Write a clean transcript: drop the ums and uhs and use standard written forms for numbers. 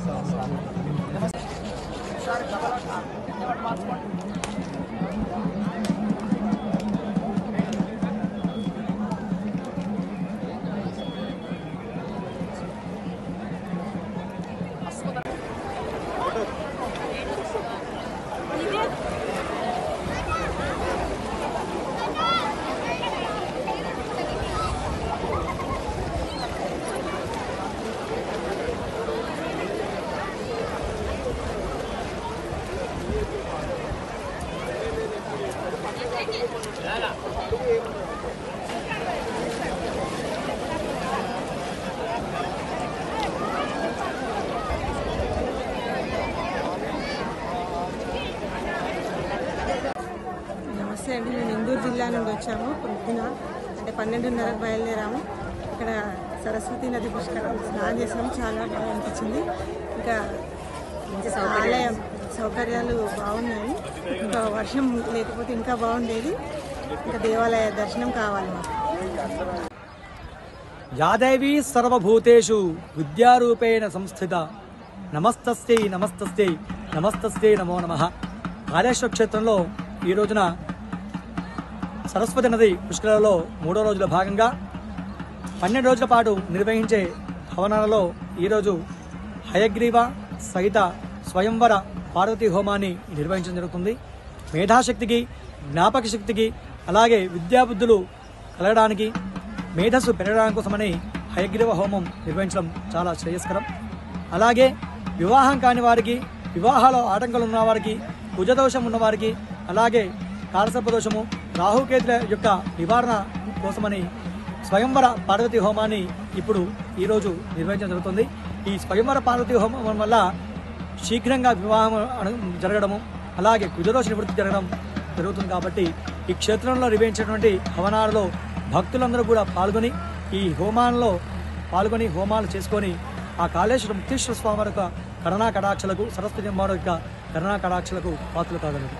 నమస్తే అండి, మేము ఇందూరు జిల్లా నుండి వచ్చాము. పొద్దున అంటే 12:30కు బయలుదేరాము. ఇక్కడ సరస్వతి నది పుష్కరం స్నానం చేసాము. చాలా బాగా అనిపించింది. ఇంకా ఆలయం సౌకర్యాలు బాగున్నాయి. ఇంకా వర్షం లేకపోతే ఇంకా బాగుండేది. ఇంకా దేవాలయ దర్శనం కావాలి మాకు. యాదేవి సర్వభూతేషు విద్యారూపేణ సంస్థిత నమస్తస్యై నమస్తస్యై నమస్తస్యై నమో నమః. కాళేశ్వర క్షేత్రంలో ఈ రోజున సరస్వతి నది పుష్కరాలలో 3వ రోజుల భాగంగా 12 రోజుల పాటు నిర్వహించే హవనాలలో ఈరోజు హయగ్రీవ సహిత స్వయంవర పార్వతీ హోమాన్ని నిర్వహించడం జరుగుతుంది. మేధాశక్తికి, జ్ఞాపక శక్తికి, అలాగే విద్యాబుద్ధులు కలగడానికి, మేధస్సు పెరగడానికి కోసమని హయగ్రీవ హోమం నిర్వహించడం చాలా శ్రేయస్కరం. అలాగే వివాహం కాని వారికి, వివాహాల్లో ఆటంకాలు ఉన్నవారికి, కుజదోషం ఉన్నవారికి, అలాగే కాలసర్పదోషము, రాహుకేతుల యొక్క నివారణ కోసమని స్వయంవర పార్వతీ హోమాన్ని ఇప్పుడు ఈరోజు నిర్వహించడం జరుగుతుంది. ఈ స్వయంవర పార్వతీ హోమం వల్ల శీఘ్రంగా వివాహం జరగడము, అలాగే కుజదోష నివృత్తి జరగడం జరుగుతుంది. కాబట్టి ఈ క్షేత్రంలో నిర్వహించినటువంటి హవనాలలో భక్తులందరూ కూడా పాల్గొని ఈ హోమాల్లో పాల్గొని హోమాలు చేసుకొని ఆ కాళేశ్వర ముక్తేశ్వర స్వామి యొక్క కరుణా కటాక్షలకు, సరస్వతి అమ్మవారి యొక్క కరుణా కటాక్షలకు పాత్రలు కాగలరు.